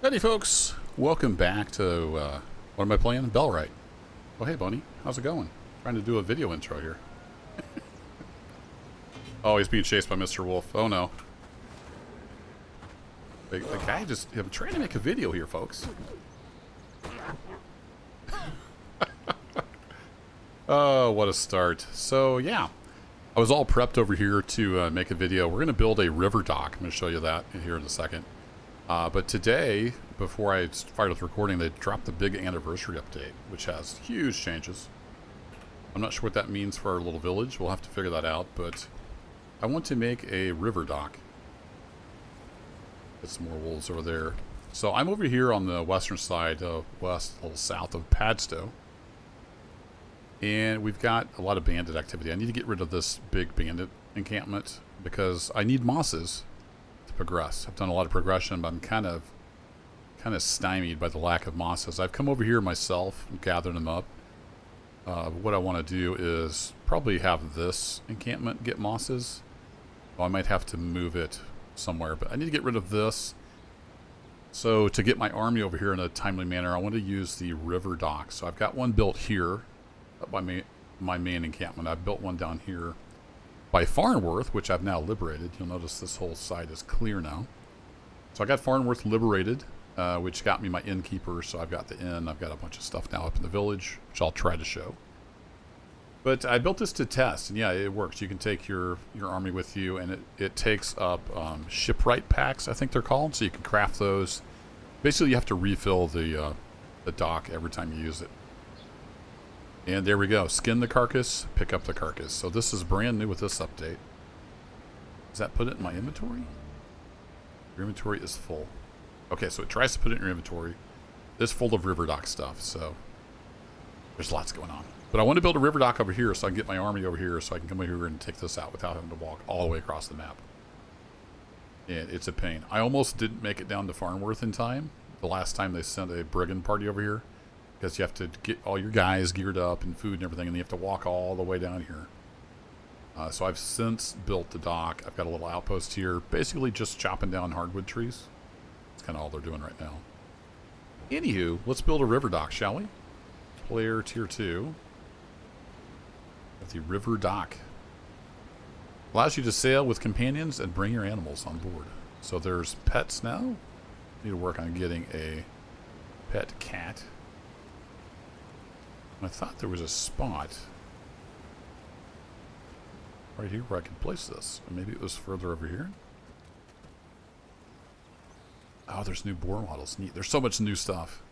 Howdy folks, welcome back to, what am I playing? Bellwright. Oh hey Bunny, how's it going? Trying to do a video intro here. Oh, he's being chased by Mr. Wolf. Oh no. The guy just, I'm trying to make a video here folks. Oh, what a start. So yeah, I was all prepped over here to make a video. We're going to build a river dock. I'm going to show you that here in a second. But today, before I started with recording, they dropped the big anniversary update, which has huge changes. I'm not sure what that means for our little village. We'll have to figure that out, but I want to make a river dock. Get some more wolves over there. So I'm over here on the western side, west, a little south of Padstow. And we've got a lot of bandit activity. I need to get rid of this big bandit encampment because I need mosses to progress. I've done a lot of progression, but I'm kind of stymied by the lack of mosses. I've come over here myself and gathered them up. What I want to do is probably have this encampment get mosses. Well, I might have to move it somewhere, but I need to get rid of this. So to get my army over here in a timely manner, I want to use the river dock. So I've got one built here up by my main encampment. I've built one down here by Farnworth, which I've now liberated. You'll notice this whole side is clear now. So I got Farnworth liberated, which got me my innkeeper. So I've got the inn. I've got a bunch of stuff now up in the village, which I'll try to show. But I built this to test, and yeah, it works. You can take your army with you, and it takes up shipwright packs, I think they're called. So you can craft those. Basically, you have to refill the dock every time you use it. And there we go. Skin the carcass, pick up the carcass. So this is brand new with this update. Does that put it in my inventory? Your inventory is full. Okay, so it tries to put it in your inventory. It's full of river dock stuff, so there's lots going on. But I want to build a river dock over here so I can get my army over here so I can come over here and take this out without having to walk all the way across the map. And it's a pain. I almost didn't make it down to Farnworth in time. The last time they sent a brigand party over here. Because you have to get all your guys geared up and food and everything, and you have to walk all the way down here. So I've since built the dock. I've got a little outpost here, basically just chopping down hardwood trees. That's kind of all they're doing right now. Anywho, let's build a river dock, shall we? Player tier 2. Got the river dock. Allows you to sail with companions and bring your animals on board. So there's pets now. Need to work on getting a pet cat. I thought there was a spot right here where I could place this. Or maybe it was further over here. Oh, there's new boar models. Neat. There's so much new stuff.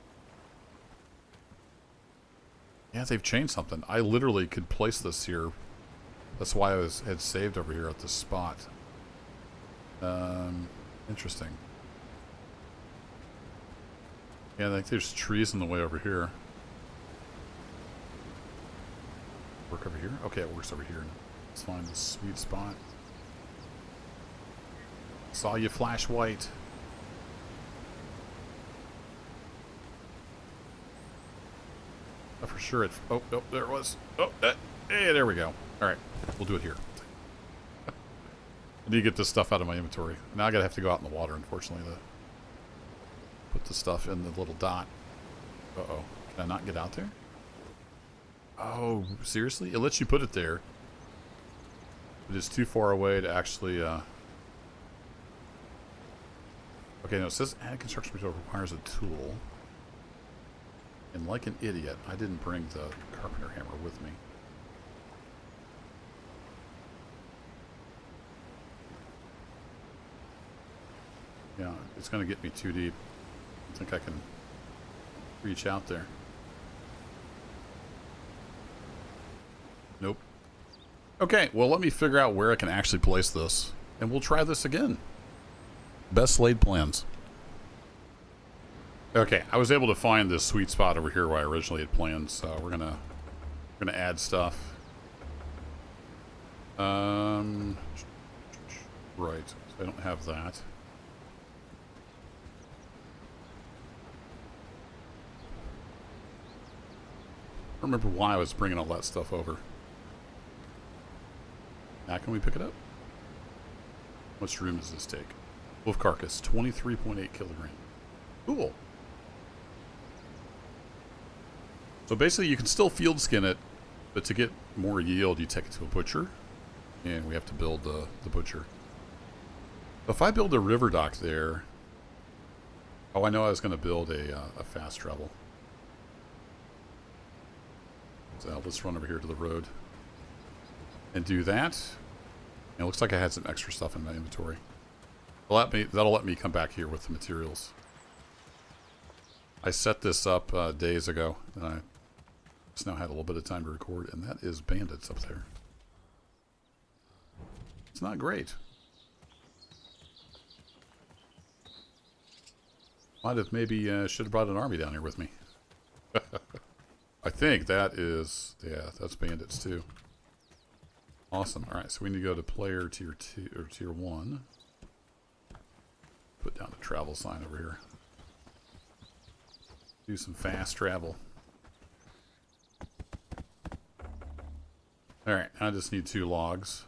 Yeah, they've changed something. I literally could place this here. That's why I had saved over here at this spot. Interesting. Yeah, I think there's trees in the way over here. Work over here? Okay, it works over here. Let's find this sweet spot. Saw you flash white. Oh, for sure it... Oh, there it was. Oh, hey, there we go. Alright, we'll do it here. I need to get this stuff out of my inventory. Now I gotta have to go out in the water, unfortunately, to put the stuff in the little dot. Uh-oh. Can I not get out there? Oh, seriously? It lets you put it there. But it's too far away to actually, Okay, no, it says add construction material requires a tool. And like an idiot, I didn't bring the carpenter hammer with me. Yeah, it's going to get me too deep. I think I can reach out there. Nope. Okay, well, let me figure out where I can actually place this, and we'll try this again. Best laid plans. Okay, I was able to find this sweet spot over here where I originally had planned, so we're gonna add stuff. Right, so I don't have that. I don't remember why I was bringing all that stuff over. Now can we pick it up? How much room does this take? Wolf carcass, 23.8 kilograms. Cool. So basically you can still field skin it, but to get more yield you take it to a butcher. And we have to build the butcher. So if I build a river dock there... Oh, I know I was going to build a fast travel. So let's run over here to the road. And do that. And it looks like I had some extra stuff in my inventory. That'll let me come back here with the materials. I set this up days ago. And I just now had a little bit of time to record. And that is bandits up there. It's not great. Might have maybe should have brought an army down here with me. I think that is, yeah, that's bandits too. Awesome. All right, so we need to go to player tier 2 or tier 1. Put down the travel sign over here. Do some fast travel. All right, I just need 2 logs.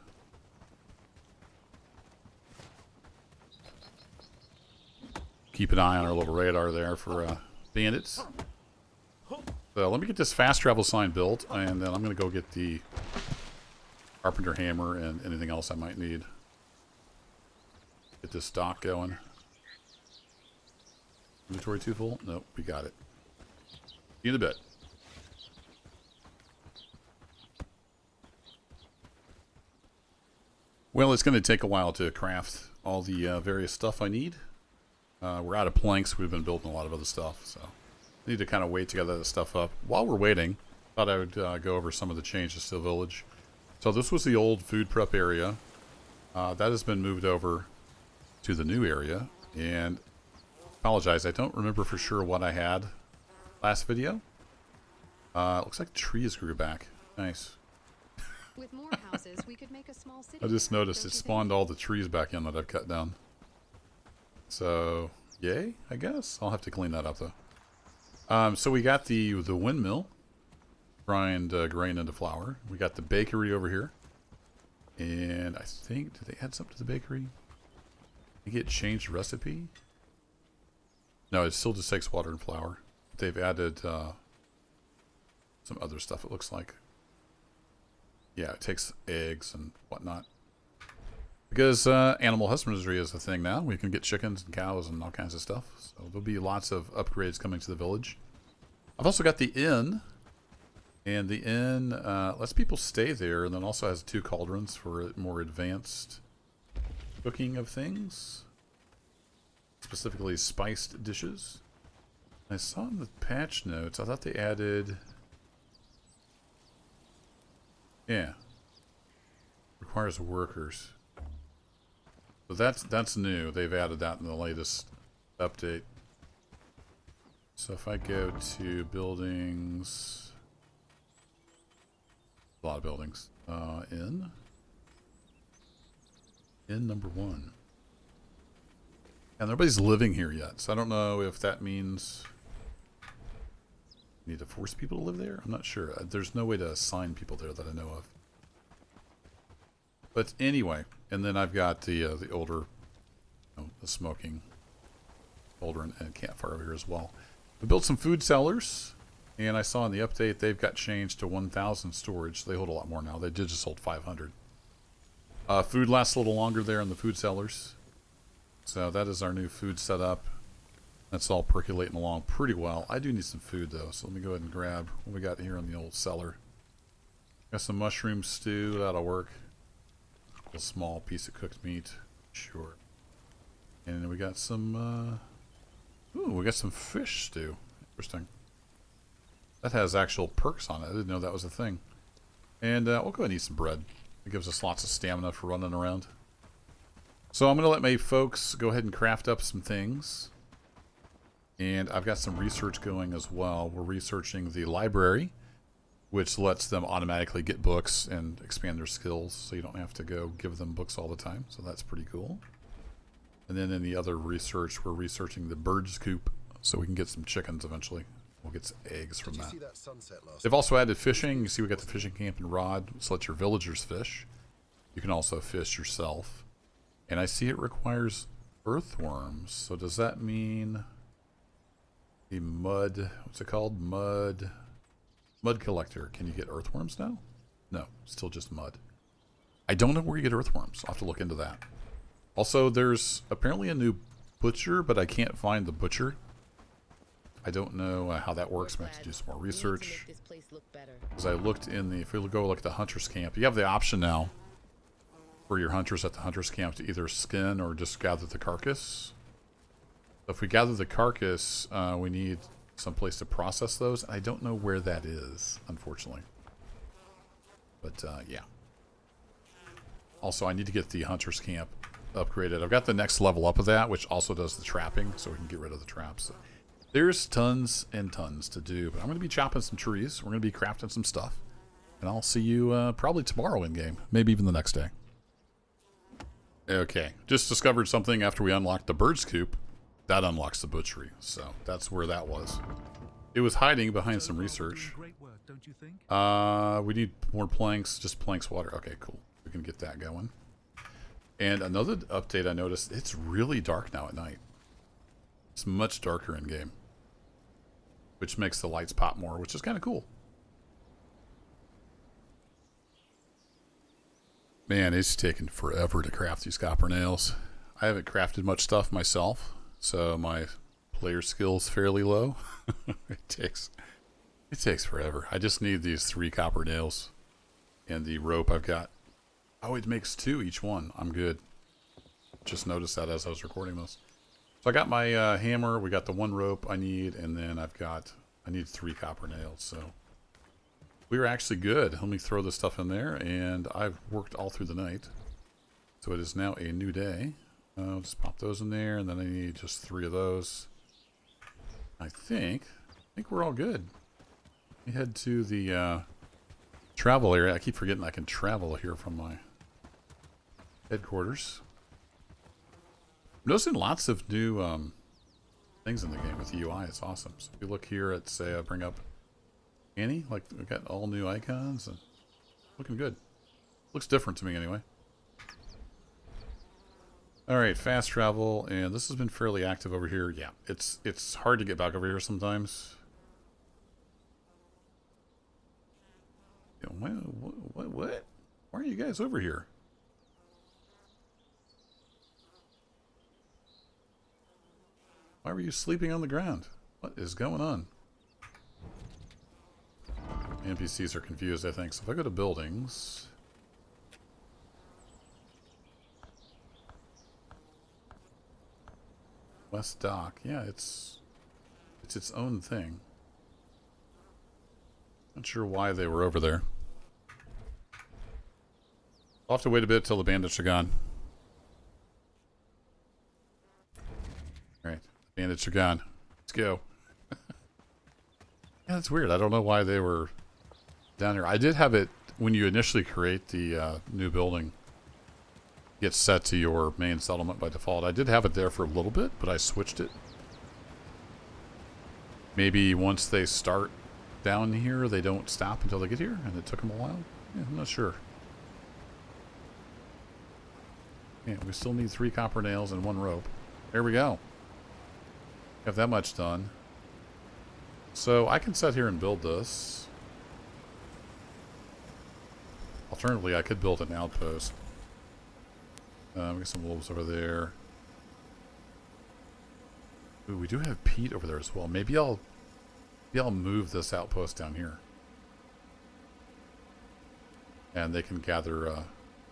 Keep an eye on our little radar there for bandits. So let me get this fast travel sign built, and then I'm going to go get the carpenter hammer and anything else I might need. Get this dock going. Inventory too full? Nope, we got it. See you in a bit. Well, it's going to take a while to craft all the various stuff I need. We're out of planks. We've been building a lot of other stuff, so I need to kind of wait to get that stuff up. While we're waiting, thought I would go over some of the changes to the village. So this was the old food prep area. That has been moved over to the new area. And apologize, I don't remember for sure what I had last video. It looks like trees grew back. Nice. With more houses, we could make a small city. I just noticed it spawned all the trees back in that I've cut down. So, yay, I guess. I'll have to clean that up, though. So we got the windmill. Grind grain into flour. We got the bakery over here. And I think, did they add something to the bakery? I think it changed recipe. No, it still just takes water and flour. They've added some other stuff, it looks like. Yeah, it takes eggs and whatnot. Because animal husbandry is a thing now. We can get chickens and cows and all kinds of stuff. So there'll be lots of upgrades coming to the village. I've also got the inn. And the inn lets people stay there. And then also has 2 cauldrons for more advanced cooking of things. Specifically spiced dishes. I saw in the patch notes, I thought they added... Yeah. Requires workers. So that's new. They've added that in the latest update. So if I go to buildings, a lot of buildings. In number 1. And nobody's living here yet, so I don't know if that means you need to force people to live there. I'm not sure. There's no way to assign people there that I know of. But anyway, and then I've got the older, the smoking cauldron and campfire over here as well. We built some food cellars, and I saw in the update they've got changed to 1,000 storage. They hold a lot more now. They did just hold 500. Food lasts a little longer there in the food cellars. So that is our new food setup. That's all percolating along pretty well. I do need some food though, so let me go ahead and grab what we got here in the old cellar. Got some mushroom stew, that'll work. A small piece of cooked meat, sure. And then we got some, ooh, we got some fish stew. Interesting. That has actual perks on it. I didn't know that was a thing. And we'll go ahead and eat some bread. It gives us lots of stamina for running around. So I'm going to let my folks go ahead and craft up some things. And I've got some research going as well. We're researching the library, which lets them automatically get books and expand their skills, so you don't have to go give them books all the time. So that's pretty cool. And then in the other research, we're researching the bird's coop, so we can get some chickens eventually. We'll get some eggs from that. They've also added fishing. You see we got the fishing camp and rod, so let your villagers fish. You can also fish yourself. And I see it requires earthworms. So does that mean The mud, what's it called? Mud collector. Can you get earthworms now? No, still just mud. I don't know where you get earthworms. I'll have to look into that. Also, there's apparently a new butcher, but I can't find the butcher. I don't know how that works. I'm going to have to do some more research. Because I looked in the, if we go look at the hunter's camp, you have the option now for your hunters at the hunter's camp to either skin or just gather the carcass. So if we gather the carcass, we need some place to process those. I don't know where that is, unfortunately. But yeah. Also, I need to get the hunter's camp upgraded. I've got the next level up of that, which also does the trapping, so we can get rid of the traps. So there's tons and tons to do, but I'm going to be chopping some trees. We're going to be crafting some stuff. And I'll see you probably tomorrow in game, maybe even the next day. Okay, just discovered something after we unlocked the bird's coop. That unlocks the butchery, so that's where that was. It was hiding behind some research. We need more planks, just planks water. Okay, cool. We can get that going. And another update I noticed, it's really dark now at night. It's much darker in game, which makes the lights pop more, which is kind of cool. Man, it's taken forever to craft these copper nails. I haven't crafted much stuff myself, so my player skill's fairly low. It takes forever. I just need these 3 copper nails and the rope I've got. Oh, it makes 2 each one. I'm good. Just noticed that as I was recording this. So I got my hammer. We got the 1 rope I need, and then I need 3 copper nails. So we were actually good. Let me throw this stuff in there, and I've worked all through the night. So it is now a new day. I'll just pop those in there, and then I need just 3 of those. I think we're all good. We head to the travel area. I keep forgetting I can travel here from my headquarters. I'm noticing lots of new things in the game with the UI. It's awesome. So if you look here at, say, I bring up Annie, like we got all new icons and looking good. Looks different to me anyway. All right, fast travel, and this has been fairly active over here. Yeah, it's hard to get back over here sometimes. What? Why are you guys over here? Why were you sleeping on the ground? What is going on? NPCs are confused, I think. So if I go to buildings... West Dock. Yeah, it's its own thing. Not sure why they were over there. I'll have to wait a bit till the bandits are gone. Alright, the bandits are gone. Let's go. Yeah, that's weird. I don't know why they were down here. I did have it, when you initially create the new building, get set to your main settlement by default. I did have it there for a little bit, but I switched it. Maybe once they start down here, they don't stop until they get here, and it took them a while. Yeah, I'm not sure. Yeah, we still need 3 copper nails and 1 rope. There we go. Have that much done. So I can sit here and build this. Alternatively, I could build an outpost. We got some wolves over there. Ooh, we do have peat over there as well. Maybe I'll move this outpost down here. And they can gather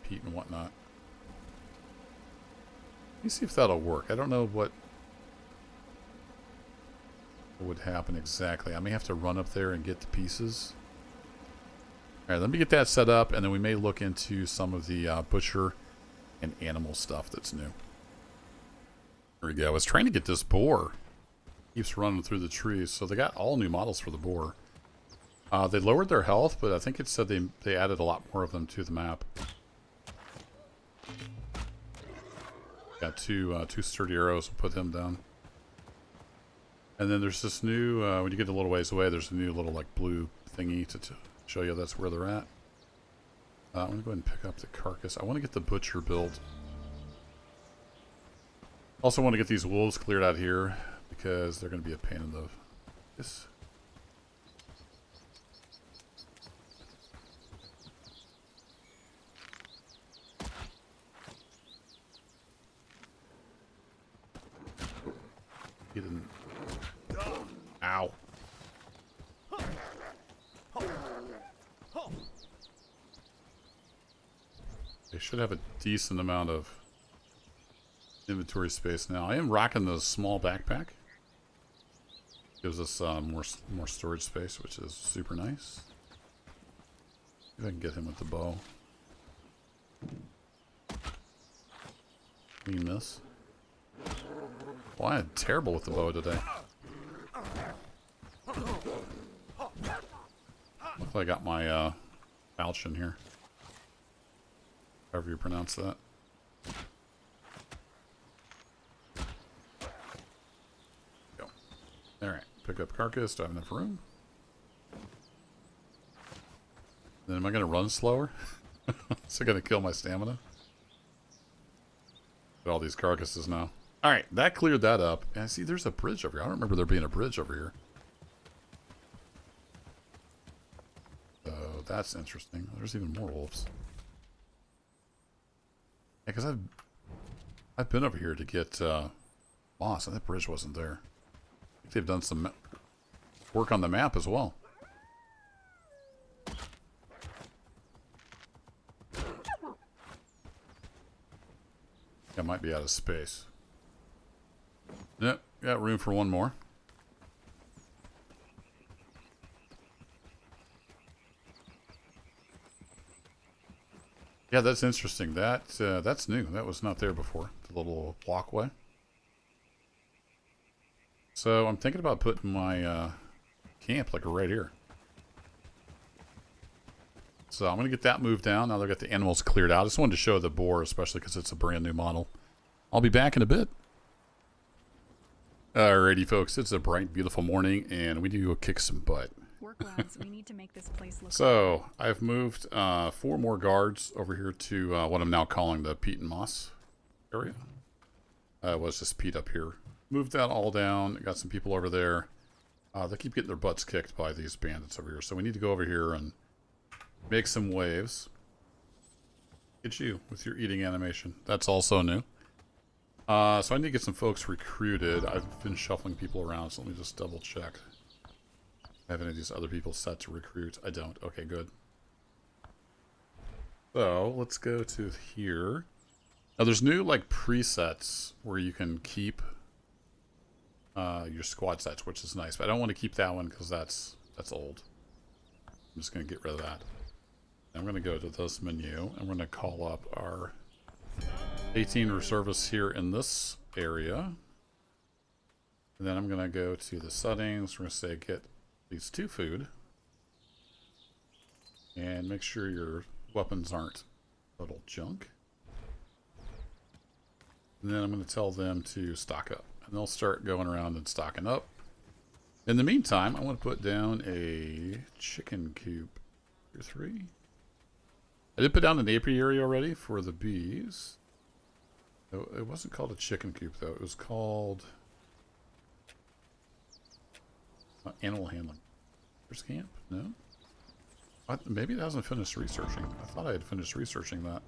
peat and whatnot. Let me see if that'll work. I don't know what would happen exactly. I may have to run up there and get the pieces. Alright, let me get that set up, and then we may look into some of the butcher and animal stuff that's new. There we go. I was trying to get this boar. Keeps running through the trees. So they got all new models for the boar. They lowered their health, but I think it said they added a lot more of them to the map. Got two sturdy arrows. We'll put him down. And then there's this new, when you get a little ways away, there's a new little like blue thingy to show you that's where they're at. I'm going to go ahead and pick up the carcass. I want to get the butcher built. Also want to get these wolves cleared out here because they're going to be a pain in the This. He didn't. Ow. They should have a decent amount of inventory space now. I am rocking the small backpack. Gives us more storage space, which is super nice. See if I can get him with the bow. Clean this. Well, I am terrible with the bow today. Hopefully I got my pouch in here. However you pronounce that. Go. Alright. Pick up carcass. Do I have enough room? Then am I going to run slower? Is it going to kill my stamina? Got all these carcasses now. Alright, that cleared that up. And I see there's a bridge over here. I don't remember there being a bridge over here. So that's interesting. There's even more wolves. Yeah, because I've been over here to get moss, and that bridge wasn't there. I think they've done some work on the map as well. I might be out of space. Yep, got room for one more. Yeah, that's interesting. That's new. That was not there before. The little walkway. So I'm thinking about putting my camp like right here. So I'm going to get that moved down. Now they've got the animals cleared out. I just wanted to show the boar, especially because it's a brand new model. I'll be back in a bit. Alrighty, folks. It's a bright, beautiful morning, and we need to go kick some butt. Work, lads. We need to make this place look. So I've moved 4 more guards over here to what I'm now calling the peat and moss area. It was just peat up here. Moved that all down. Got some people over there. They keep getting their butts kicked by these bandits over here. So we need to go over here and make some waves. Get you with your eating animation. That's also new. So I need to get some folks recruited. I've been shuffling people around, so let me just double check. Have any of these other people set to recruit? I don't. Okay, good. So let's go to here. Now there's new like presets where you can keep your squad sets, which is nice. But I don't want to keep that one because that's old. I'm just going to get rid of that. I'm going to go to this menu. I'm going to call up our 18 reservists here in this area. And then I'm going to go to the settings. We're going to say get these 2 food. And make sure your weapons aren't total junk. And then I'm going to tell them to stock up. And they'll start going around and stocking up. In the meantime, I want to put down a chicken coop. Here 3. I did put down an apiary already for the bees. It wasn't called a chicken coop, though. It was called animal handling. There's camp? No? Maybe it hasn't finished researching. I thought I had finished researching that.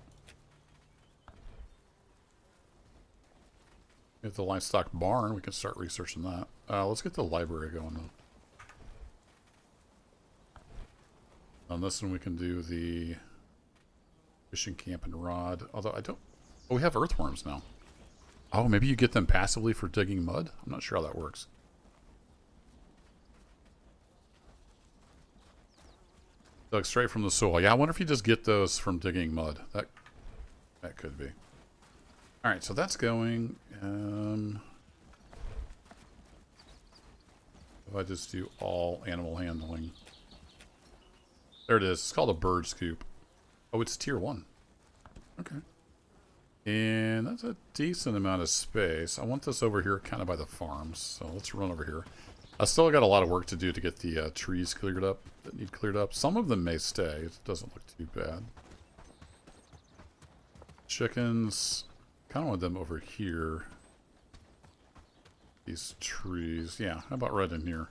Get the livestock barn. We can start researching that. Let's get the library going, though. On this one, we can do the fishing camp and rod. Although I don't... Oh, we have earthworms now. Oh, maybe you get them passively for digging mud? I'm not sure how that works. Dug straight from the soil. Yeah, I wonder if you just get those from digging mud. That could be. Alright, so that's going. If I just do all animal handling. There it is. It's called a bird scoop. Oh, it's tier 1. Okay. And that's a decent amount of space. I want this over here kind of by the farms. So let's run over here. I still got a lot of work to do to get the trees cleared up that need cleared up. Some of them may stay. It doesn't look too bad. Chickens. Kind of want them over here. These trees. Yeah, how about right in here?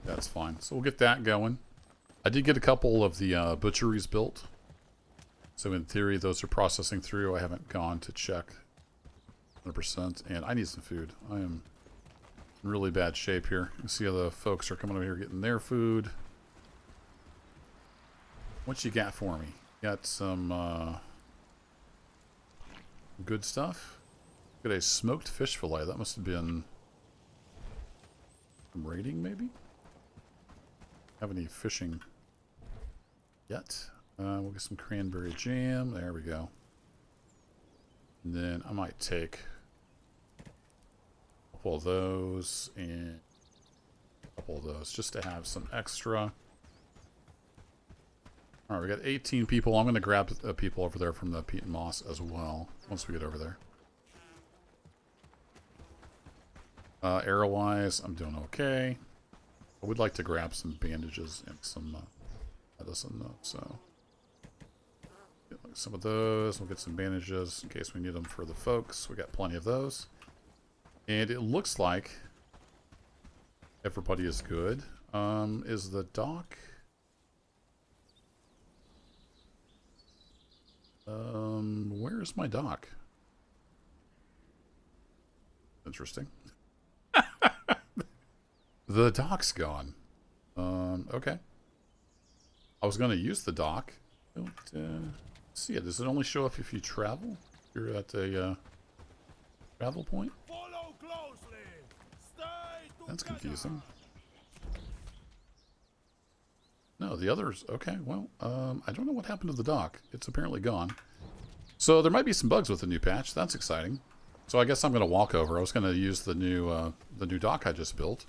That's fine. So we'll get that going. I did get a couple of the butcheries built. So in theory, those are processing through. I haven't gone to check 100%. And I need some food. I am in really bad shape here. You can see how the folks are coming over here getting their food. What you got for me? Got some good stuff. Got a smoked fish fillet. That must have been some raiding, maybe? Have any fishing yet? We'll get some cranberry jam. There we go. And then I might take a couple of those and a couple of those just to have some extra. Alright, we got 18 people. I'm going to grab people over there from the peat and moss as well once we get over there. Arrow-wise, I'm doing okay. I would like to grab some bandages and some medicine, though, so... Get some of those. We'll get some bandages in case we need them for the folks. We got plenty of those. And it looks like everybody is good. Is the dock... where's my dock? Interesting. The dock's gone. Okay. I was going to use the dock. I don't see it. Does it only show up if you travel? You're at a travel point? Follow closely. Stay That's together. confusing. No, the others... Okay, well, I don't know what happened to the dock. It's apparently gone. So there might be some bugs with the new patch. That's exciting. So I guess I'm going to walk over. I was going to use the new dock I just built.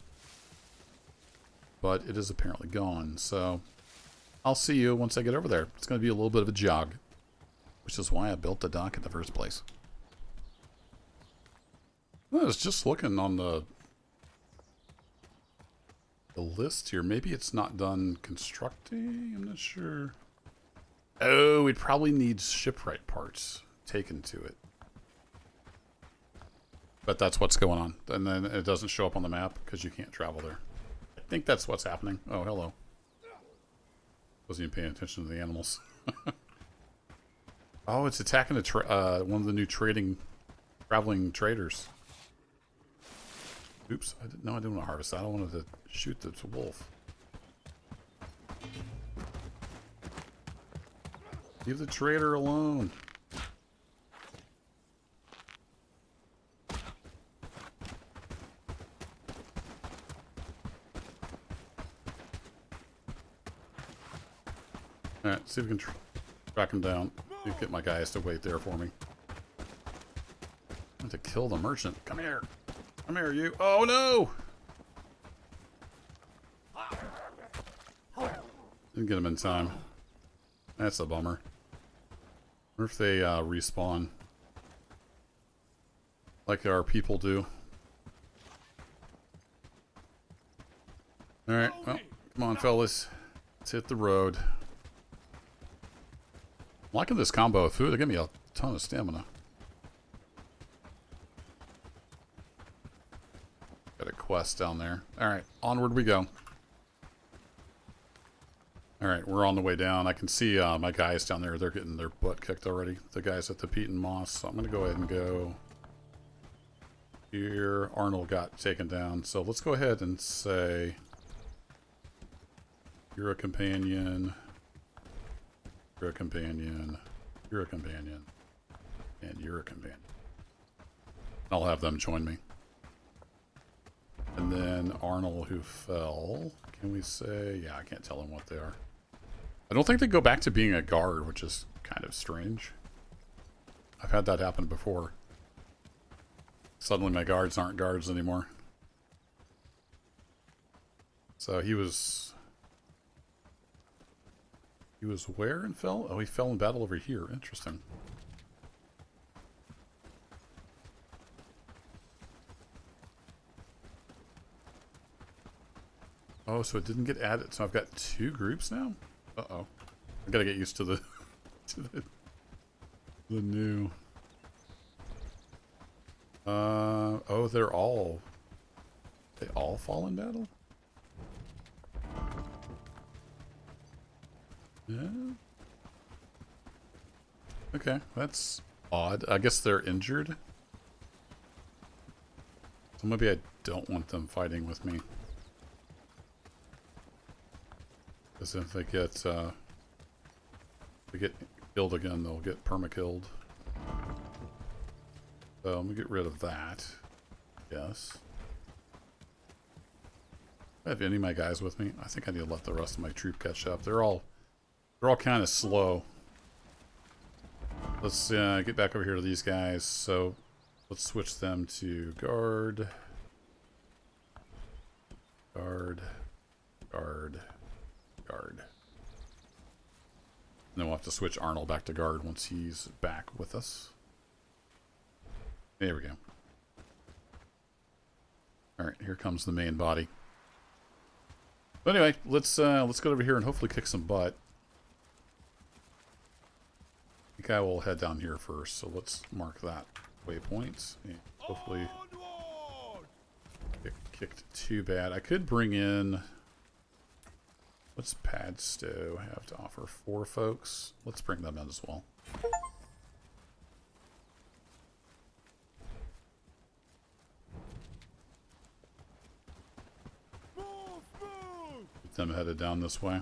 But it is apparently gone. So I'll see you once I get over there. It's going to be a little bit of a jog. Which is why I built the dock in the first place. I was just looking on the list here. Maybe it's not done constructing. I'm not sure. Oh, we'd probably need shipwright parts taken to it. But that's what's going on. And then it doesn't show up on the map because you can't travel there. I think that's what's happening. Oh, hello. Wasn't even paying attention to the animals. Oh, it's attacking one of the new traveling traders. Oops, I didn't want to harvest that. I wanted to shoot the wolf. Leave the trader alone. Alright, see if we can track him down. See if we can get my guys to wait there for me. I have to kill the merchant. Come here. Come here, you. Oh, no! Didn't get him in time. That's a bummer. What if they respawn? Like our people do. Alright, well, come on, fellas. Let's hit the road. I'm liking this combo of food. They give me a ton of stamina. Got a quest down there. Alright, onward we go. Alright, we're on the way down. I can see my guys down there. They're getting their butt kicked already. The guys at the peat and moss. So I'm going to go ahead and go here. Arnold got taken down. So let's go ahead and say you're a companion. You're a companion. You're a companion. And you're a companion. I'll have them join me. And then Arnold, who fell. Can we say... Yeah, I can't tell them what they are. I don't think they go back to being a guard, which is kind of strange. I've had that happen before. Suddenly my guards aren't guards anymore. So he was... He was where and fell? Oh, he fell in battle over here. Interesting. Oh, so it didn't get added. So I've got two groups now? Uh-oh. I gotta get used to the the new. Oh, they all fall in battle? Yeah. Okay, that's odd. I guess they're injured. So maybe I don't want them fighting with me. Because if they get killed again, they'll get perma-killed. So I'm gonna get rid of that. Yes. Do I have any of my guys with me? I think I need to let the rest of my troop catch up. They're all kind of slow. Let's get back over here to these guys. So let's switch them to guard, guard, guard, guard. And then we'll have to switch Arnold back to guard once he's back with us. There we go. All right, here comes the main body. But anyway, let's go over here and hopefully kick some butt. I think I will head down here first, so let's mark that waypoint. And hopefully get kicked too bad. I could bring in... What's Padstow have to offer? 4 folks? Let's bring them in as well. Get them headed down this way.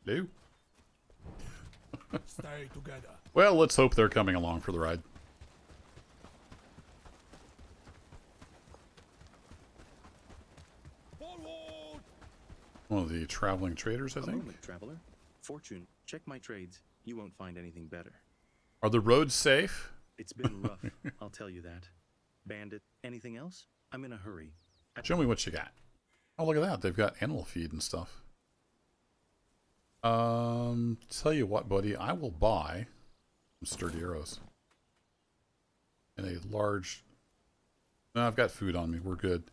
No. Stay together. Well, let's hope they're coming along for the ride. Forward. One of the traveling traders, I A think. moment, traveler. Fortune, check my trades. You won't find anything better. Are the roads safe? It's been rough, I'll tell you that. Bandit, anything else? I'm in a hurry. Show me what you got. Oh, look at that. They've got animal feed and stuff. Tell you what, buddy. I will buy some sturdy arrows. And a large... No, I've got food on me. We're good.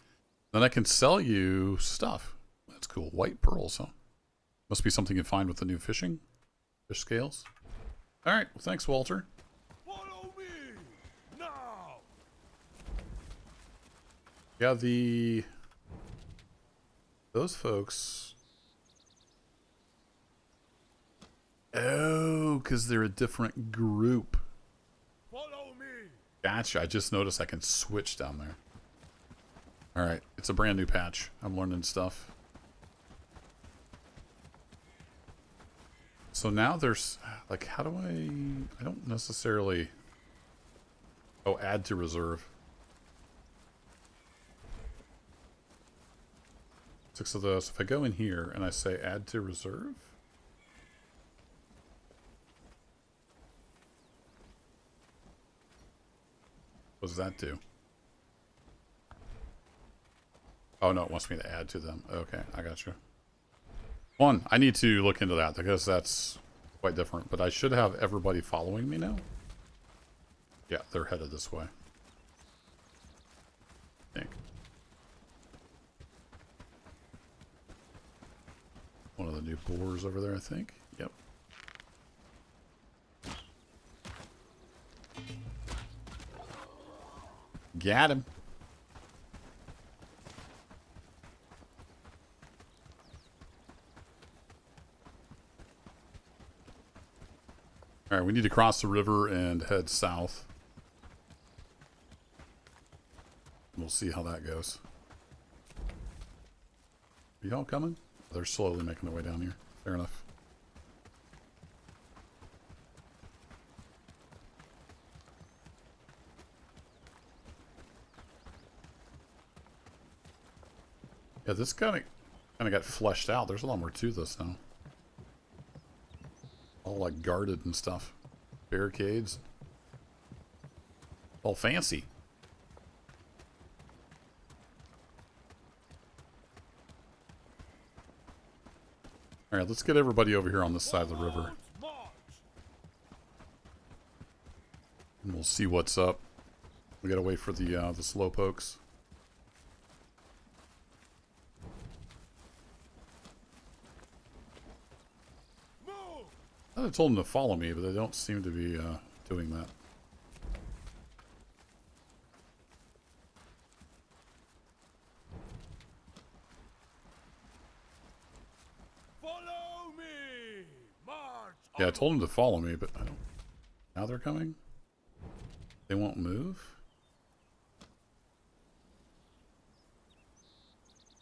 Then I can sell you stuff. That's cool. White pearls, huh? Must be something you find with the new fish scales. All right. Well, thanks, Walter. Follow me now. Yeah, those folks... Oh, because they're a different group. Follow me. Gotcha. I just noticed I can switch down there. Alright. It's a brand new patch. I'm learning stuff. So now there's... Like, how do I don't necessarily... Oh, add to reserve. 6 of those. If I go in here and I say add to reserve... What does that do? Oh, no, it wants me to add to them. Okay, I got you. I need to look into that because that's quite different. But I should have everybody following me now. Yeah, they're headed this way. I think. One of the new boars over there, I think. Yep. Got him. All right, we need to cross the river and head south. We'll see how that goes. Are y'all coming? They're slowly making their way down here. Fair enough. Yeah, this kind of got fleshed out. There's a lot more to this now. All like guarded and stuff. Barricades. All fancy. Alright, let's get everybody over here on this side of the river. March. And we'll see what's up. We gotta wait for the slowpokes. Move. I told them to follow me, but they don't seem to be doing that. Yeah, I told them to follow me, but I don't... Now they're coming? They won't move?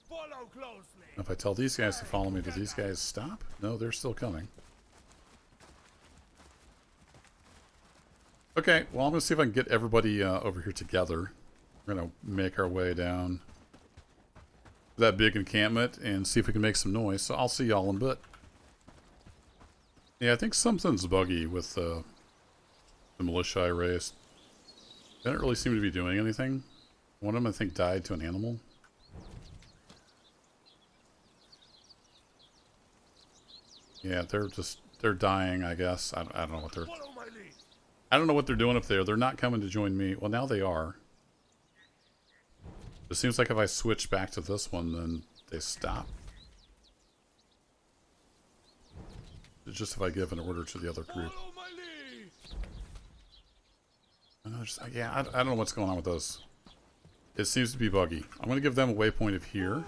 Follow closely. If I tell these guys to follow me, do these guys stop? No, they're still coming. Okay, well, I'm going to see if I can get everybody over here together. We're going to make our way down that big encampment and see if we can make some noise. So I'll see y'all in a bit. Yeah, I think something's buggy with the Militia Race. They don't really seem to be doing anything. One of them, I think, died to an animal. Yeah, they're dying, I guess. I don't know what they're... Follow my lead. I don't know what they're doing up there. They're not coming to join me. Well, now they are. It seems like if I switch back to this one, then they stop. It's just if I give an order to the other group. Follow my lead. Yeah, I don't know what's going on with those. It seems to be buggy. I'm going to give them a waypoint of here. Move,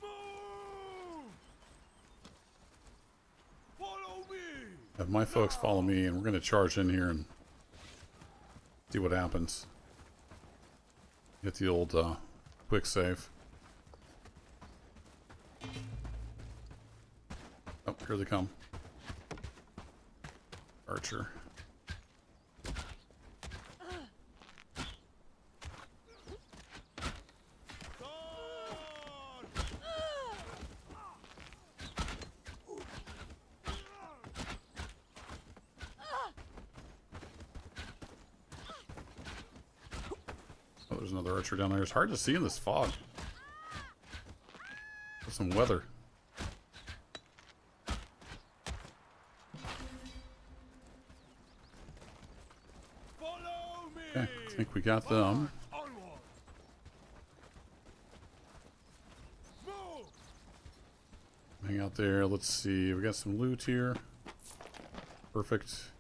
move. Follow me. Have my folks follow me, and we're going to charge in here and see what happens. Get the old quick save. Oh, here they come. Archer. Oh, there's another archer down there. It's hard to see in this fog. There's some weather. Follow me. Okay, I think we got them. Onward. Move. Hang out there. Let's see. We got some loot here. Perfect.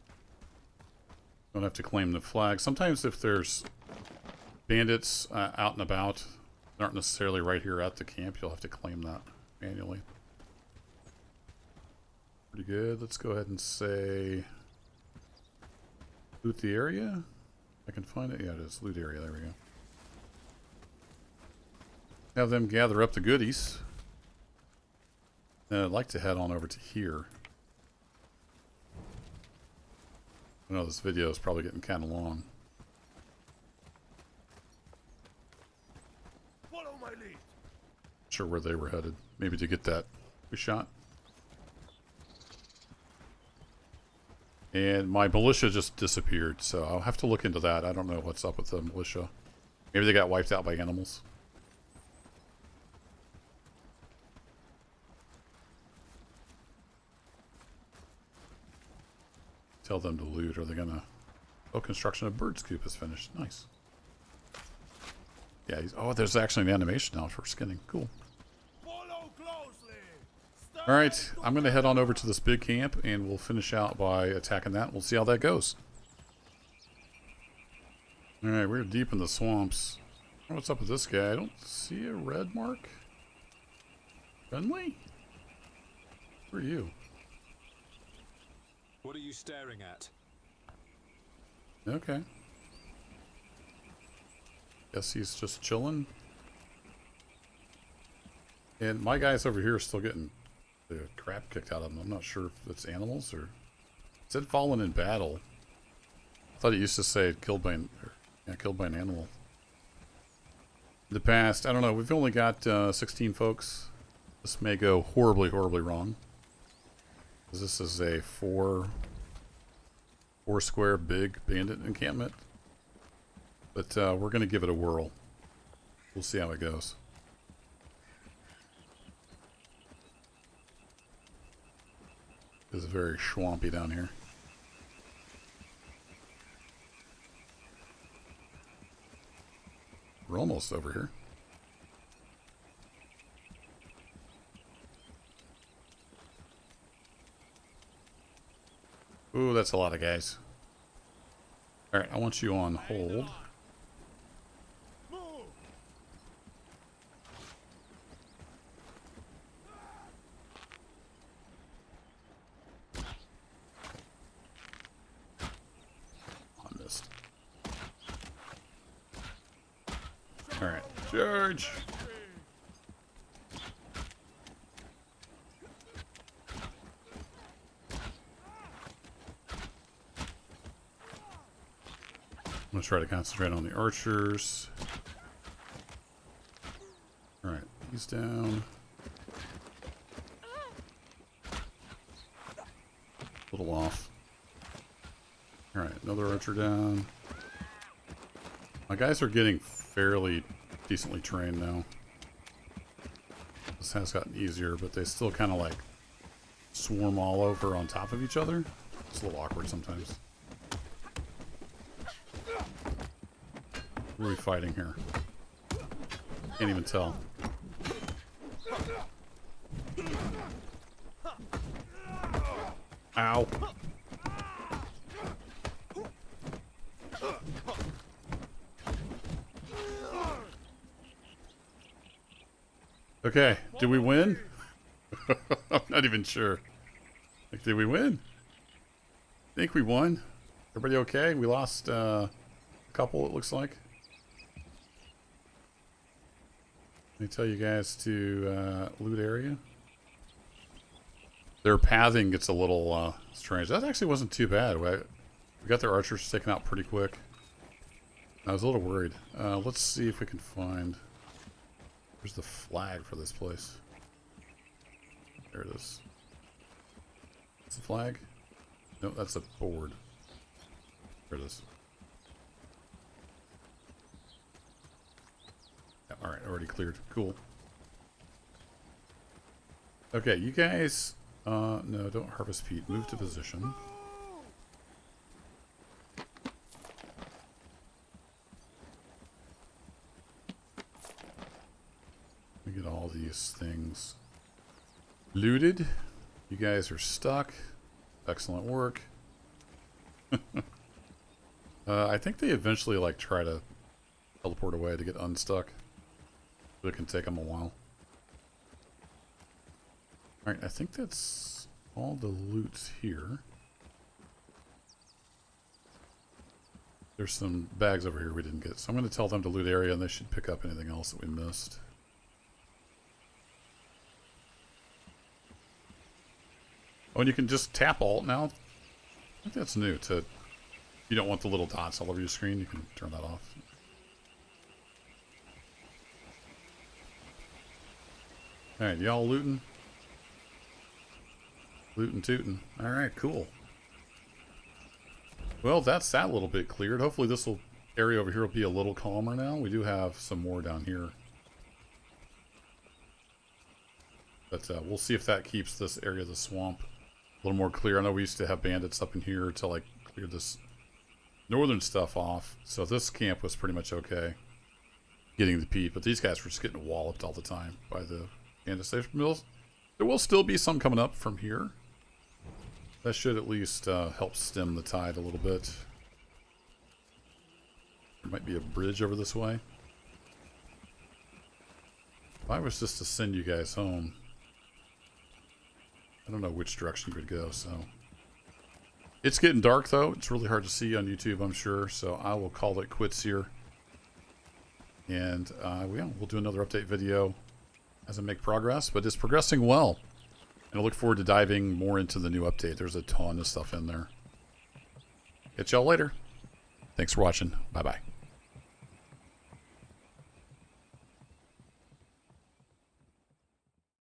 Don't have to claim the flag. Sometimes if there's bandits out and about, they aren't necessarily right here at the camp, you'll have to claim that manually. Pretty good. Let's go ahead and say loot the area. I can find it. Yeah, it is. Loot area. There we go. Have them gather up the goodies. And I'd like to head on over to here. I know this video is probably getting kind of long. Follow my lead. Not sure where they were headed. Maybe to get that shot. And my militia just disappeared, so I'll have to look into that. I don't know what's up with the militia. Maybe they got wiped out by animals. Tell them to loot. Are they gonna... Oh, construction of bird's coop is finished. Nice. Yeah, oh, there's actually an animation now for skinning. Cool. Follow closely. Stand Alright, I'm going to head on over to this big camp, and we'll finish out by attacking that. We'll see how that goes. Alright, we're deep in the swamps. What's up with this guy? I don't see a red mark. Friendly? Who are you? What are you staring at? Okay. Guess he's just chilling. And my guys over here are still getting the crap kicked out of them. I'm not sure if it's animals or... It said fallen in battle. I thought it used to say killed by an animal. In the past, I don't know. We've only got 16 folks. This may go horribly, horribly wrong. This is a four square big bandit encampment. But we're going to give it a whirl. We'll see how it goes. It's very swampy down here. We're almost over here. Ooh, that's a lot of guys. Alright, I want you on hold. Move. Alright, charge! I'm gonna try to concentrate on the archers. Alright, he's down. A little off. Alright, another archer down. My guys are getting fairly decently trained now. This has gotten easier, but they still kind of like swarm all over on top of each other. It's a little awkward sometimes. Who are we fighting here? Can't even tell. Ow. Okay, did we win? I'm not even sure. Like, did we win? I think we won. Everybody okay? We lost a couple, it looks like. Let me tell you guys to loot area. Their pathing gets a little strange. That actually wasn't too bad. We got their archers taken out pretty quick. I was a little worried. Let's see if we can find... Where's the flag for this place? There it is. That's the flag? No, that's a board. There it is. Yeah, alright, already cleared. Cool. Okay, you guys... no, don't harvest peat. Move to position. Let me get all these things looted. You guys are stuck. Excellent work. I think they eventually like try to teleport away to get unstuck. But it can take them a while. Alright, I think that's all the loot's here. There's some bags over here we didn't get. So I'm going to tell them to loot area and they should pick up anything else that we missed. Oh, and you can just tap Alt now. I think that's new to... You don't want the little dots all over your screen. You can turn that off. Alright, y'all looting? Lootin' tootin'. Alright, cool. Well, that's that little bit cleared. Hopefully this area over here will be a little calmer now. We do have some more down here. But we'll see if that keeps this area of the swamp a little more clear. I know we used to have bandits up in here to like clear this northern stuff off. So this camp was pretty much okay getting the peat. But these guys were just getting walloped all the time by the bandit station mills. There will still be some coming up from here. That should at least help stem the tide a little bit. There might be a bridge over this way. If I was just to send you guys home, I don't know which direction you would go, so. It's getting dark, though. It's really hard to see on YouTube, I'm sure, so I will call it quits here. And we'll do another update video as I make progress, but it's progressing well. And I look forward to diving more into the new update. There's a ton of stuff in there. Catch y'all later. Thanks for watching. Bye-bye.